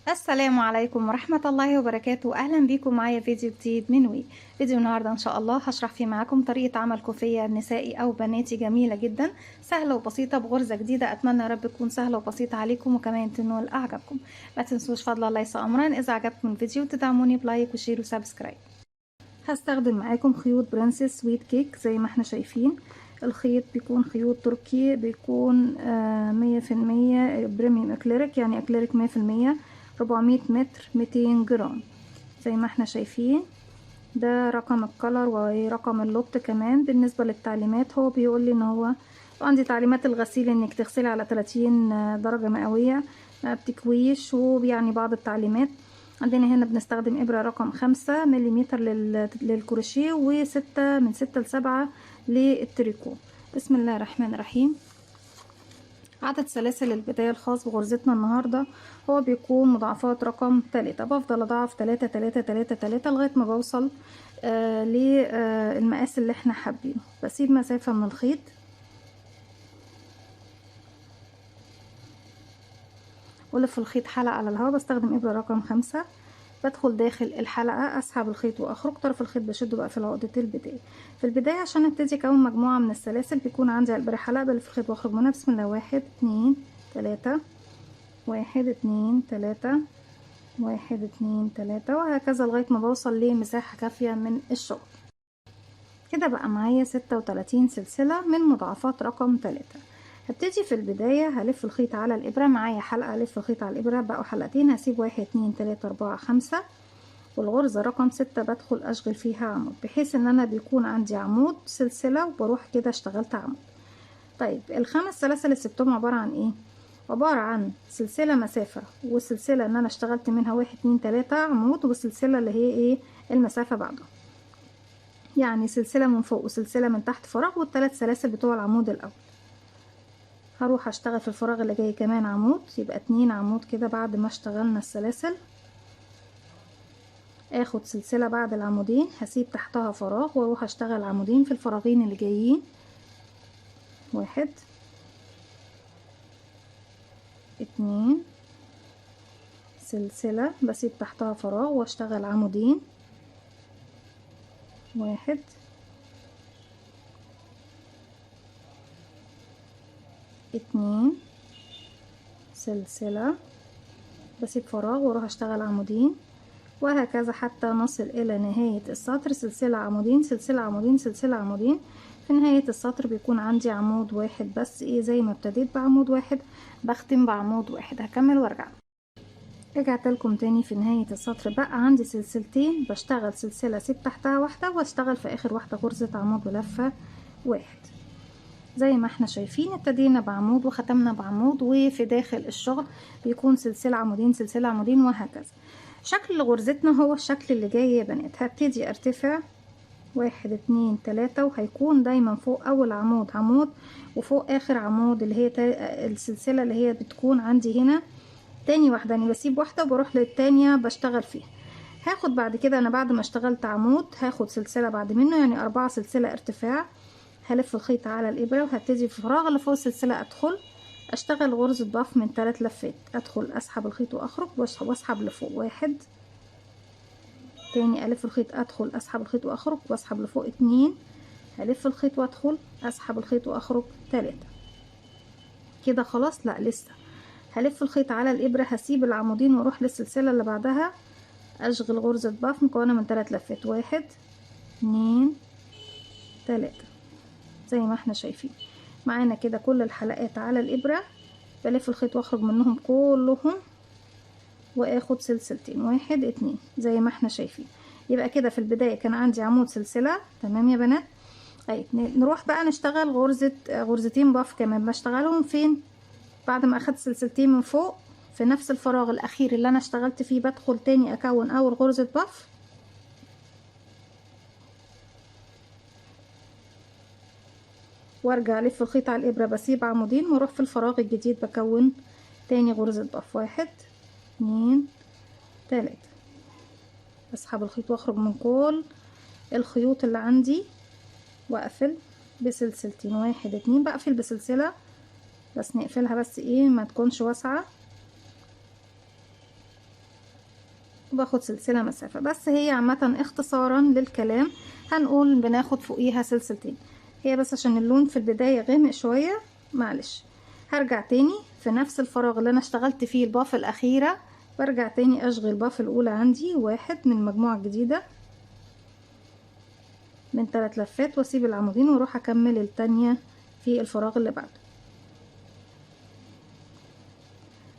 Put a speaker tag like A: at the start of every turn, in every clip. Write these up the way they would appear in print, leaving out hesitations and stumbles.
A: السلام عليكم ورحمة الله وبركاته. أهلا بيكم معايا فيديو جديد من وي. فيديو النهاردة إن شاء الله هشرح فيه معاكم طريقة عمل كوفية نسائي أو بناتي جميلة جدا، سهلة وبسيطة بغرزة جديدة. أتمنى يا رب تكون سهلة وبسيطة عليكم وكمان تنول أعجابكم. ما تنسوش فضل الله ليس أمرا، إذا عجبكم الفيديو تدعموني بلايك وشير وسبسكرايب. هستخدم معاكم خيوط برنسس سويت كيك زي ما احنا شايفين. الخيط بيكون خيوط تركي، بيكون 100% بريميوم اكليريك، يعني اكليريك 100%، 400 متر، 200 جرام زي ما احنا شايفين. ده رقم الكلر ورقم اللوت. كمان بالنسبة للتعليمات هو بيقول لي ان هو عندي تعليمات الغسيل انك تغسلي على 30 درجة مئوية، ما بتكويش، ويعني بعض التعليمات. عندنا هنا بنستخدم إبرة رقم 5 مليمتر للكروشيه، وستة من 6 ل7 للتريكو. بسم الله الرحمن الرحيم. عدد سلاسل البداية الخاص بغرزتنا النهاردة هو بيكون مضاعفات رقم 3. بفضل أضاعف 3 3 3 3 لغاية ما بوصل للمقاس اللي احنا حابينه. بسيب مسافة من الخيط ولف الخيط حلقة على الهواء. بستخدم إبرة رقم 5. بدخل داخل الحلقة، اسحب الخيط واخرج. طرف الخيط بشده بقى في عقدة البداية. في البداية عشان ابتدي اكون مجموعة من السلاسل بيكون عندي على الإبرة حلقة، بلف الخيط واخرج منها. بسم الله، 1 2 3، 1 2 3، 1 2 3، وهكذا لغاية ما بوصل لمساحة كافية من الشغل. كده بقى معايا 36 سلسلة من مضاعفات رقم 3. هبتدي في البداية هلف الخيط على الإبرة، معايا حلقة، ألف الخيط على الإبرة بقوا حلقتين، هسيب 1 2 3 4 5، والغرزة رقم 6 بدخل أشغل فيها عمود، بحيث إن أنا بيكون عندي عمود سلسلة وبروح كده اشتغلت عمود. طيب الخمس سلاسل اللي سبتهم عبارة عن إيه؟ عبارة عن سلسلة مسافة، وسلسلة إن أنا اشتغلت منها 1 2 3 عمود، وسلسلة اللي هي إيه المسافة بعده، يعني سلسلة من فوق وسلسلة من تحت فراغ، والثلاث سلاسل بتوع العمود الأول. هروح اشتغل في الفراغ اللي جاي كمان عمود، يبقى 2 عمود كده بعد ما اشتغلنا السلاسل. اخد سلسلة بعد العمودين، هسيب تحتها فراغ واروح اشتغل عمودين في الفراغين اللي جايين. 1 2، سلسلة بسيب تحتها فراغ واشتغل عمودين. 1 2، سلسلة بسيب فراغ واروح اشتغل عمودين، وهكذا حتى نصل الى نهاية السطر. سلسلة عمودين، سلسلة عمودين، سلسلة عمودين. في نهاية السطر بيكون عندي عمود واحد بس. ايه، زي ما ابتديت بعمود واحد بختم بعمود واحد. هكمل وارجع. رجعت لكم تاني. في نهاية السطر بقى عندي سلسلتين، بشتغل سلسلة سيب تحتها واحدة، واشتغل في اخر واحدة غرزة عمود ولفة واحد. زي ما احنا شايفين ابتدينا بعمود وختمنا بعمود، وفي داخل الشغل بيكون سلسلة عمودين، سلسلة عمودين، وهكذا. شكل غرزتنا هو الشكل اللي جاي يا بنات. هبتدي ارتفع 1 2 3، وهيكون دايما فوق اول عمود عمود، وفوق اخر عمود اللي هي السلسلة اللي هي بتكون عندي هنا تاني واحدة، يعني بسيب واحدة وبروح للتانية بشتغل فيها. هاخد بعد كده انا بعد ما اشتغلت عمود هاخد سلسلة بعد منه، يعني 4 سلسلة ارتفاع. هلف الخيط على الإبرة وهبتدي في الفراغ اللي فوق السلسلة أدخل أشتغل غرزة ضعف من 3 لفات. أدخل أسحب الخيط وأخرج وأسحب لفوق 1، تاني ألف الخيط أدخل أسحب الخيط وأخرج وأسحب لفوق 2، هلف الخيط وأدخل أسحب الخيط وأخرج 3. كده خلاص؟ لأ لسه. هلف الخيط على الإبرة، هسيب العمودين وأروح للسلسلة اللي بعدها أشغل غرزة ضعف مكونة من 3 لفات. 1 2 3 زي ما احنا شايفين. معانا كده كل الحلقات على الإبرة. بلف الخيط واخرج منهم كلهم واخد سلسلتين 1 2 زي ما احنا شايفين. يبقى كده في البداية كان عندي عمود سلسلة. تمام يا بنات؟ طيب نروح بقى نشتغل غرزتين باف كمان. بشتغلهم فين؟ بعد ما اخدت سلسلتين من فوق في نفس الفراغ الاخير اللي انا اشتغلت فيه بدخل تاني اكون اول غرزة باف، وارجع الف الخيط على الابرة بسيب عمودين واروح في الفراغ الجديد بكون تاني غرزة باف. 1 2 3، اسحب الخيط واخرج من كل الخيوط اللي عندي واقفل بسلسلتين. 1 2 بقفل بسلسلة بس نقفلها بس ايه ما تكونش واسعة. وباخد سلسلة مسافة. بس هي عامة اختصارا للكلام هنقول بناخد فوقيها سلسلتين، هي بس عشان اللون في البداية غامق شوية، معلش. هرجع تاني في نفس الفراغ اللي انا اشتغلت فيه الباف الاخيرة، برجع تاني اشغل باف الاولى عندي واحد من المجموعة الجديدة من 3 لفات، واسيب العمودين واروح اكمل التانية في الفراغ اللي بعده.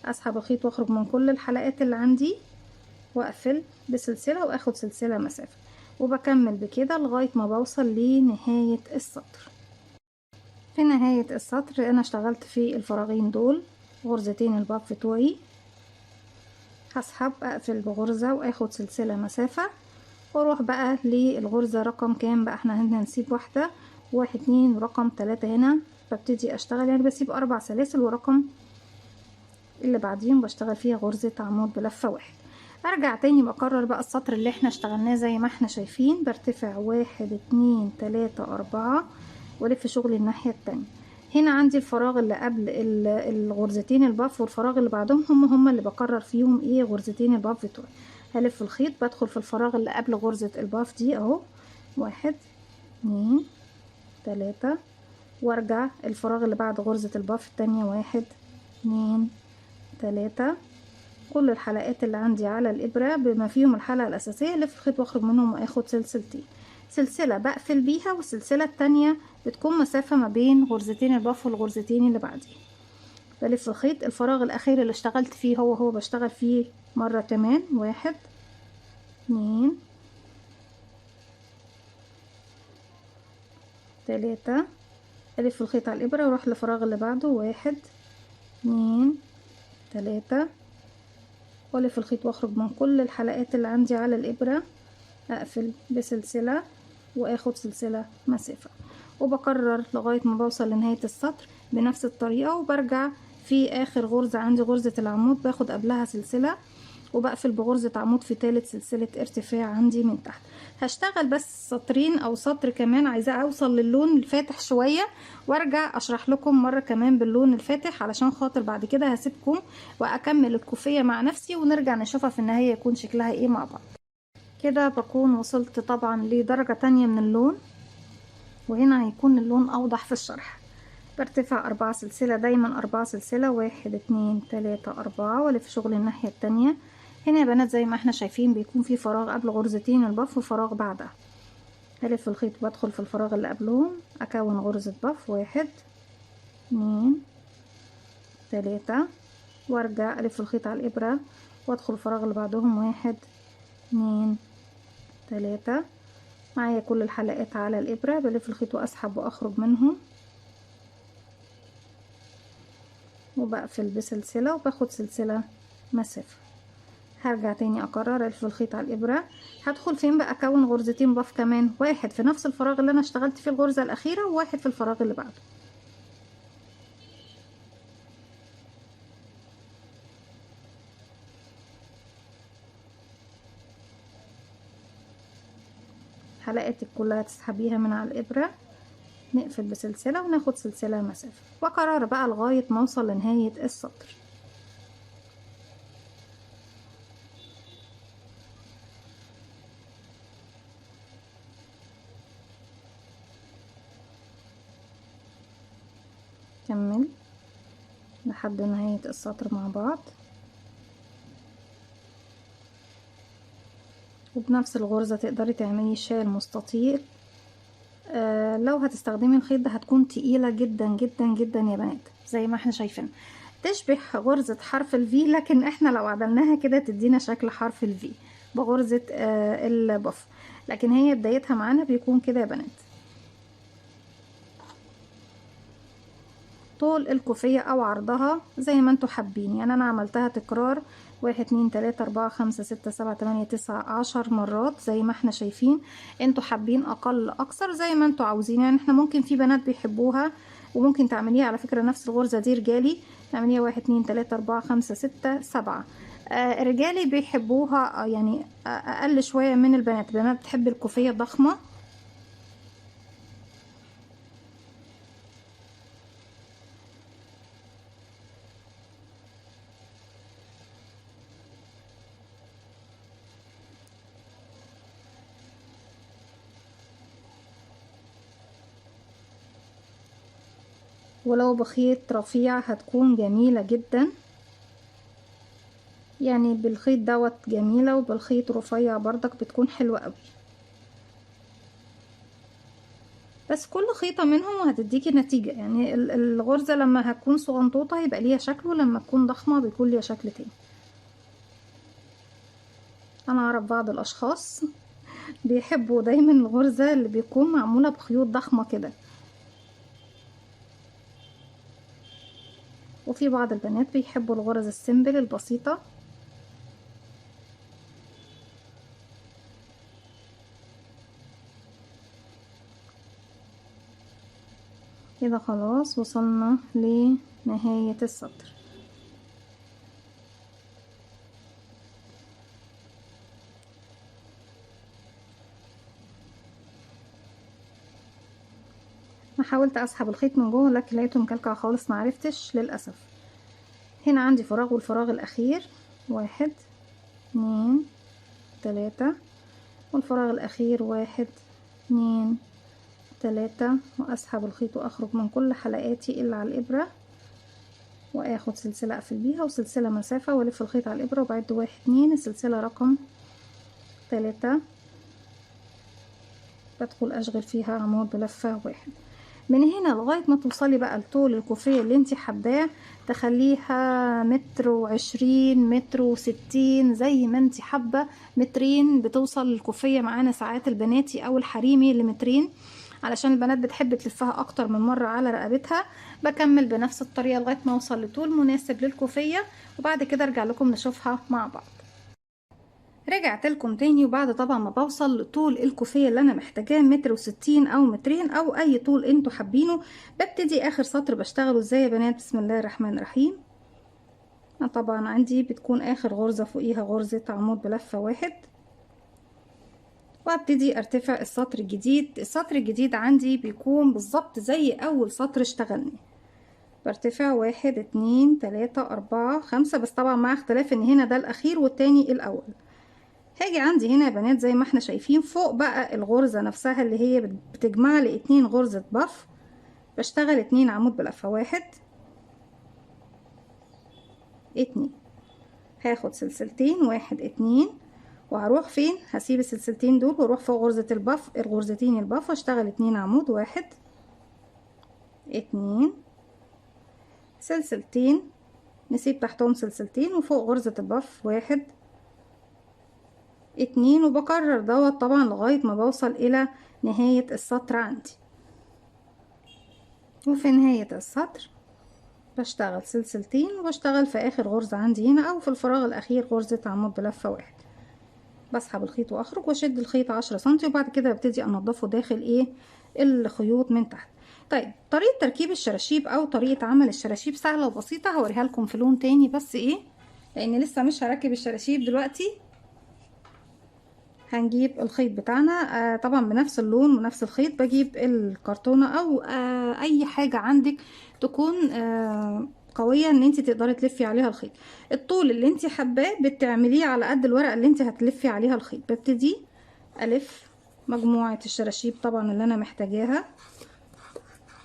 A: اسحب الخيط واخرج من كل الحلقات اللي عندي واقفل بسلسلة واخد سلسلة مسافة، وبكمل بكده لغاية ما بوصل لنهاية السطر. في نهاية السطر انا اشتغلت في الفراغين دول غرزتين الباف بتوعي، هسحب اقفل بغرزة واخد سلسلة مسافة، واروح بقى للغرزة رقم كام بقى، احنا هنا هنسيب واحدة، 1 2 ورقم 3 هنا، ببتدي اشتغل يعني بسيب 4 سلاسل، ورقم اللي بعديهم بشتغل فيها غرزة عمود بلفة واحد. ارجع تاني بكرر بقى السطر اللي احنا اشتغلناه زي ما احنا شايفين، برتفع 1 2 3 4 والف شغلي الناحية التانية. هنا عندي الفراغ اللي قبل الغرزتين الباف، والفراغ اللي بعدهم هم اللي بكرر فيهم ايه غرزتين الباف بتوعي. هلف الخيط بدخل في الفراغ اللي قبل غرزة الباف دي اهو، 1 2 3، وارجع الفراغ اللي بعد غرزة الباف التانية 1 2 3. كل الحلقات اللي عندي على الإبرة بما فيهم الحلقة الأساسية لف الخيط واخرج منهم واخد سلسلتين، سلسلة بقفل بيها، والسلسلة التانية بتكون مسافة ما بين غرزتين الباف والغرزتين اللي بعدين. بلف الخيط، الفراغ الأخير اللي اشتغلت فيه هو بشتغل فيه مرة كمان، 1 2 3، ألف الخيط على الإبرة واروح للفراغ اللي بعده، 1 2 3، والف الخيط واخرج من كل الحلقات اللي عندي على الإبرة، اقفل بسلسلة واخد سلسلة مسافة، وبكرر لغاية ما بوصل لنهاية السطر بنفس الطريقة. وبرجع في اخر غرزة عندي غرزة العمود، باخد قبلها سلسلة وبقفل بغرزة عمود في ثالث سلسلة ارتفاع عندي من تحت. هشتغل بس سطرين او سطر كمان، عايزة اوصل للون الفاتح شوية، وارجع اشرح لكم مرة كمان باللون الفاتح علشان خاطر بعد كده هسيبكم واكمل الكوفية مع نفسي ونرجع نشوفها في النهاية يكون شكلها ايه مع بعض. كده بكون وصلت طبعا لدرجة تانية من اللون، وهنا هيكون اللون اوضح في الشرح. برتفع 4 سلسلة، دايما 4 سلسلة، 1 2 3 4، والف شغل الناحية التانية. هنا يا بنات زي ما احنا شايفين بيكون في فراغ قبل غرزتين الباف وفراغ بعدها، هلف الخيط وبدخل في الفراغ اللي قبلهم اكون غرزة باف، 1 2 3، وارجع الف الخيط على الابرة وادخل الفراغ اللي بعدهم، 1 2 3. معايا كل الحلقات على الإبرة، بلف الخيط وأسحب وأخرج منهم وبقفل بسلسلة وباخد سلسلة مسافة. هرجع تاني أكرر، ألف الخيط على الإبرة، هدخل فين بقى أكون غرزتين باف كمان، واحد في نفس الفراغ اللي أنا اشتغلت فيه الغرزة الأخيرة، وواحد في الفراغ اللي بعده. حلقاتك كلها تسحبيها من على الإبرة، نقفل بسلسلة وناخد سلسلة مسافة، وأكرر بقى لغاية ما أوصل لنهاية السطر. كمل لحد نهاية السطر مع بعض، وبنفس الغرزة تقدري تعملي شال مستطيل. لو هتستخدمي الخيط ده هتكون تقيلة جدا جدا جدا يا بنات، زي ما احنا شايفين تشبه غرزة حرف الفي، لكن احنا لو عدلناها كده تدينا شكل حرف الفي بغرزة البف، لكن هي بدايتها معانا بيكون كده يا بنات. طول الكوفية او عرضها زي ما انتوا حابين، يعني انا عملتها تكرار 1 2 3 4 5 6 7 8 9 10 مرات زي ما احنا شايفين. انتوا حابين اقل اكثر زي ما انتوا عاوزين، يعني احنا ممكن في بنات بيحبوها وممكن تعمليها على فكرة نفس الغرزة دي رجالي، تعمليها 1 2 3 4 5 6 7. الرجالي بيحبوها يعني اقل شوية من البنات بتحب الكوفية ضخمة. ولو بخيط رفيع هتكون جميلة جدا، يعني بالخيط دوت جميلة وبالخيط رفيع برضك بتكون حلوة قوي. بس كل خيطة منهم وهتديكي نتيجة، يعني الغرزة لما هتكون صغنطوطة يبقى ليها شكل، ولما تكون ضخمة بيكون ليها شكل تاني. انا اعرف بعض الاشخاص بيحبوا دايما الغرزة اللي بيكون معمولة بخيوط ضخمة كده، وفي بعض البنات بيحبوا الغرز السيمبل البسيطة. كده خلاص وصلنا لنهاية السطر. انا حاولت اسحب الخيط من جوه لكن لقيته مكلكع خالص، معرفتش للاسف. هنا عندي فراغ، والفراغ الاخير 1 2 3، والفراغ الاخير 1 2 3، واسحب الخيط واخرج من كل حلقاتي الا على الابرة، واخد سلسلة اقفل بيها وسلسلة مسافة والف الخيط على الابرة وبعد 1 2 السلسلة رقم 3 بدخل اشغل فيها عمود بلفة 1. من هنا لغاية ما توصلي بقى لطول الكوفية اللي انتي حباه، تخليها 1.20 1.60 زي ما انتي حابة. 2 بتوصل الكوفية معانا ساعات البناتي او الحريمي ل2، علشان البنات بتحب تلفها اكتر من مرة على رقبتها. بكمل بنفس الطريقة لغاية ما اوصل لطول مناسب للكوفية، وبعد كده ارجع لكم نشوفها مع بعض. رجعت لكم تاني، وبعد طبعا ما بوصل لطول الكوفية اللي انا محتاجاه 1.60 او 2 او اي طول انتوا حابينه، ببتدي اخر سطر بشتغله ازاي يا بنات. بسم الله الرحمن الرحيم. أنا طبعا عندي بتكون اخر غرزة فوقيها غرزة عمود بلفة 1، وابتدي ارتفع السطر الجديد. السطر الجديد عندي بيكون بالظبط زي اول سطر اشتغلني، برتفع 1 2 3 4 5، بس طبعا مع اختلاف ان هنا ده الاخير والتاني الاول. هاجي عندي هنا يا بنات زي ما احنا شايفين فوق بقى الغرزة نفسها اللي هي بتجمع لي 2 غرزة بف، بشتغل 2 عمود بلفة 1 2، هاخد سلسلتين 1 2، وهروح فين؟ هسيب السلسلتين دول واروح فوق غرزة البف الغرزتين البف واشتغل 2 عمود 1 2، سلسلتين نسيب تحتهم سلسلتين وفوق غرزة البف 1 2، وبكرر دوت طبعا لغاية ما بوصل الى نهاية السطر عندي. وفي نهاية السطر بشتغل سلسلتين وبشتغل في اخر غرزة عندي هنا او في الفراغ الاخير غرزة عمود بلفة 1. بسحب الخيط واخرج واشد الخيط 10 سنتي، وبعد كده ببتدي انضفه داخل ايه الخيوط من تحت. طيب طريقة تركيب الشراشيب او طريقة عمل الشراشيب سهلة وبسيطة، هوريها لكم في لون تاني بس ايه لان لسه مش هركب الشراشيب دلوقتي. هنجيب الخيط بتاعنا طبعا بنفس اللون ونفس الخيط، بجيب الكرتونة او اي حاجة عندك تكون قوية ان انت تقدري تلفي عليها الخيط. الطول اللي انت حباه بتعمليه على قد الورقة اللي انت هتلفي عليها الخيط. ببتدي الف مجموعة الشراشيب طبعا اللي انا محتاجاها،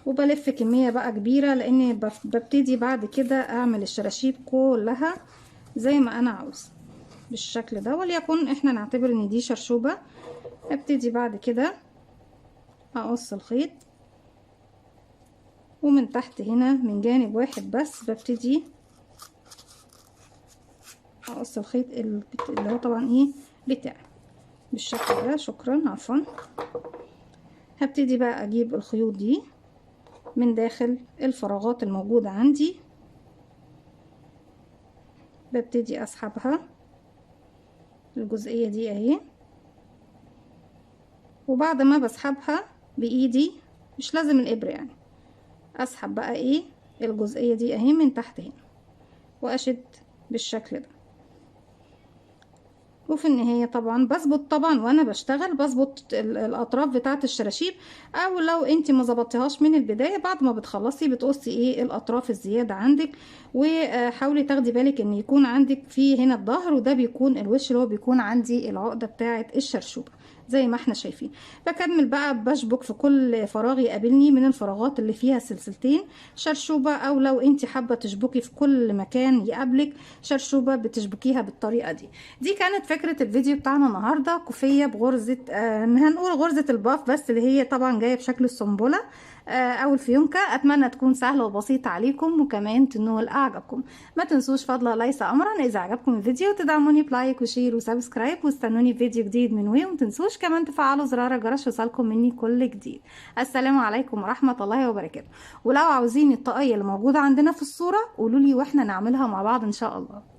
A: وبلف كمية بقى كبيرة لان ببتدي بعد كده اعمل الشراشيب كلها زي ما انا عاوز بالشكل ده، وليكن احنا نعتبر ان دي شرشوبة. ابتدي بعد كده اقص الخيط، ومن تحت هنا من جانب واحد بس ببتدي اقص الخيط اللي هو طبعا ايه بتاعي بالشكل ده. شكرا عفوا. هبتدي بقى اجيب الخيوط دي من داخل الفراغات الموجودة عندي، ببتدي اسحبها الجزئية دي اهي، وبعد ما بسحبها بايدي مش لازم الابرة يعني، اسحب بقى ايه الجزئية دي اهي من تحت هنا واشد بالشكل ده. وفي النهاية طبعا بظبط طبعا وانا بشتغل بظبط الاطراف بتاعه الشراشيب، او لو انت ما ظبطتيهاش من البداية بعد ما بتخلصي بتقصي ايه الاطراف الزيادة عندك. وحاولي تاخدي بالك ان يكون عندك في هنا الظهر، وده بيكون الوش اللي هو بيكون عندي العقدة بتاعه الشرشوبة. زي ما احنا شايفين. بكمل بقى بشبك في كل فراغ يقابلني من الفراغات اللي فيها سلسلتين شرشوبة، او لو انت حابة تشبكي في كل مكان يقابلك شرشوبة بتشبكيها بالطريقة دي. دي كانت فكرة الفيديو بتاعنا النهاردة، كوفية بغرزة هنقول غرزة الباف بس، اللي هي طبعا جاية بشكل السنبلة او الفيونكة. اتمنى تكون سهلة وبسيطة عليكم وكمان تنول اعجابكم. ما تنسوش فضلا ليس امرا اذا عجبكم الفيديو تدعموني بلايك وشير وسبسكرايب، واستنوني في فيديو جديد من وي. ومتنسوش كمان تفعلوا زرار الجرس يوصلكم مني كل جديد. السلام عليكم ورحمة الله وبركاته. ولو عاوزين الطاقية اللي موجودة عندنا في الصورة قولولي واحنا نعملها مع بعض ان شاء الله.